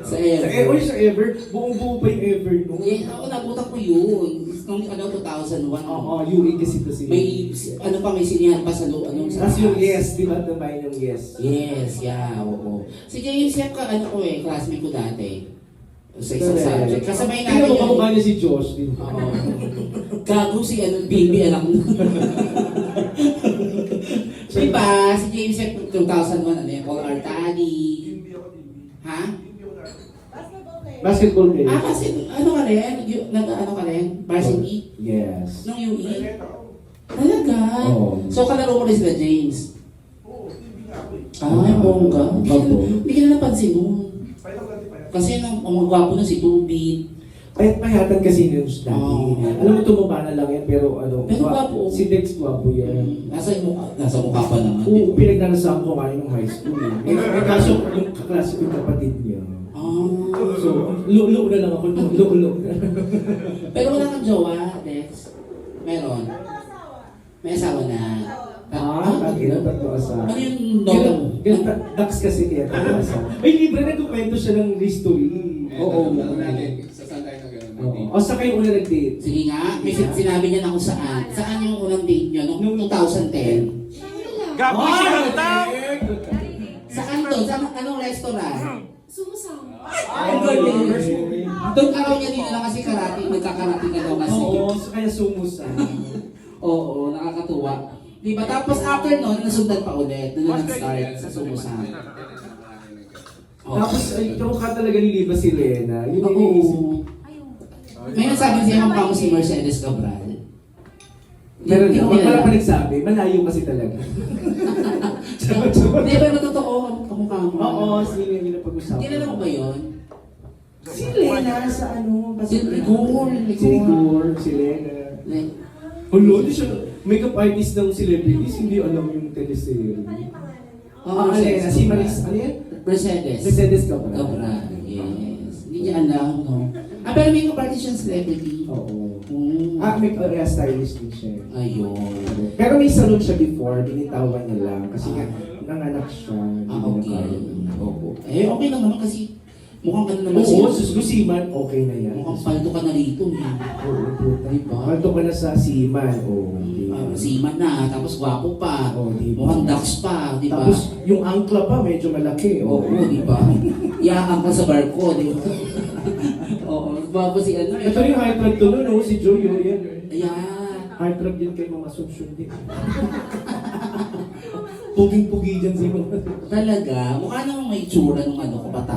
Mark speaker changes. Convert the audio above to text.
Speaker 1: Sa Ever.
Speaker 2: Uy, sa Ever. Buong-buo pa yung Ever, no?
Speaker 1: Eh, ako nabutak ko yun. Nung 2001.
Speaker 2: Oo, UE kasi ito si...
Speaker 1: May, may sinihan pa sa sa
Speaker 2: Tapos yung
Speaker 1: taas.
Speaker 2: Yes, di ba? Tumayin yung Yes.
Speaker 1: Yes, yeah, oo. Si James Yap ka, classmate ko dati. Sa isang
Speaker 2: Correct.
Speaker 1: subject. Kasabay
Speaker 2: Tingnan
Speaker 1: natin
Speaker 2: mo, kamukha niya si Josh, di ba?
Speaker 1: Oo. Gago si Baby, alam mo. Diba, si James Yap 2001, Paul Artadi. Ha?
Speaker 2: Basketball player.
Speaker 1: Kasi ka rin? Nag-ano ka rin? Varsity?
Speaker 2: Yes.
Speaker 1: Nung UE? Talaga?
Speaker 2: Oo.
Speaker 1: So, kalaro mo rin sila, James? Ay, bongga. Hindi ka na napansin nun. Kasi nung gwapo na si Tubit.
Speaker 2: Payatan kasi yun dati.
Speaker 1: Oo.
Speaker 2: Alam mo, tumaba na lang yan, pero
Speaker 1: Pero gwapo.
Speaker 2: Si Dex gwapo yan.
Speaker 1: Nasa mukha pa naman.
Speaker 2: Oo, pinagdanasahan ko nga yung high school. Kaso, yung kaklase ko yung kapatid niya. So, lulo na lang ako. Lulo.
Speaker 1: Pero wala kang jowa, Dex? Meron? May asawa na.
Speaker 2: Tagina, tatlo asawa.
Speaker 1: Ano yung nota mo?
Speaker 2: Dax kasi kaya tatlo asawa. Ay, libre na kukwento siya ng history. Oo.
Speaker 3: Saan tayo na gano'n?
Speaker 2: O, sa kayo una nag-date?
Speaker 1: Sige nga, may sinabi niya na kung saan. Saan yung unang date niyo? Noong 2010?
Speaker 4: Gapo si Mantang!
Speaker 1: Sa kanto? Sa anong restaurant?
Speaker 5: Sumusama.
Speaker 1: Ay, galing. Doon ka raw niya nila kasi nagkakarate ka daw kasi.
Speaker 2: Oo, so kaya sumusa.
Speaker 1: Oo, nakakatuwa. Diba? Tapos after nun, nasundan pa ulit. Doon na nag-start sa sumusan.
Speaker 2: Tapos, ay, kamukha talaga ni Liva si Lena. Yun yung
Speaker 1: Oo.
Speaker 2: iniisip.
Speaker 1: May nagsabi siya mukha mo si Mercedes Cabral.
Speaker 2: Meron
Speaker 1: Hindi
Speaker 2: na,
Speaker 1: ko
Speaker 2: wala
Speaker 1: kilala.
Speaker 2: pa nagsabi. Malayo kasi talaga.
Speaker 1: Hindi, pero totoo, kamukha mo.
Speaker 2: Oo, sino yung napag-usapan.
Speaker 1: Kilala mo ba yun?
Speaker 2: Si Lena sa ano?
Speaker 1: Si Rigor.
Speaker 2: Si Rigor, si Lena. Hulo, di siya, makeup artist ng celebrities, hindi alam yung teleserye.
Speaker 1: Oo,
Speaker 2: Lena, si Maris, ano yan?
Speaker 1: Mercedes.
Speaker 2: Mercedes Cabral.
Speaker 1: Cabral, yes. Hindi niya alam, no? Pero may kapatid siyang celebrity.
Speaker 2: Oo.
Speaker 1: Mm.
Speaker 2: May stylist din siya.
Speaker 1: Ayun.
Speaker 2: Pero may salon siya before, binitawan niya lang. Kasi nga, nanganak siya. hindi niya
Speaker 1: Okay.
Speaker 2: nakaya.
Speaker 1: Opo. Okay lang naman kasi mukhang ka na naman
Speaker 2: Oo, susiman, okay na yan.
Speaker 1: Mukhang paldo ka na rito.
Speaker 2: Oo, puta.
Speaker 1: Diba?
Speaker 2: Paldo ka na sa Seaman. Oo.
Speaker 1: Seaman na, tapos gwapo pa.
Speaker 2: Oo, diba?
Speaker 1: Mukhang ducks pa, di ba?
Speaker 2: Tapos, yung angkla pa, medyo malaki.
Speaker 1: Oo, di ba? Iyaang ka sa barko, di ba? Oo, gwapo si ano.
Speaker 2: Ito yung high club to no, si Joyo, yan.
Speaker 1: Ayan.
Speaker 2: High club din kay Mama Sunsun din. Puging-pugi dyan si Mama.
Speaker 1: Talaga, mukha namang may tsura nung ano ko bata.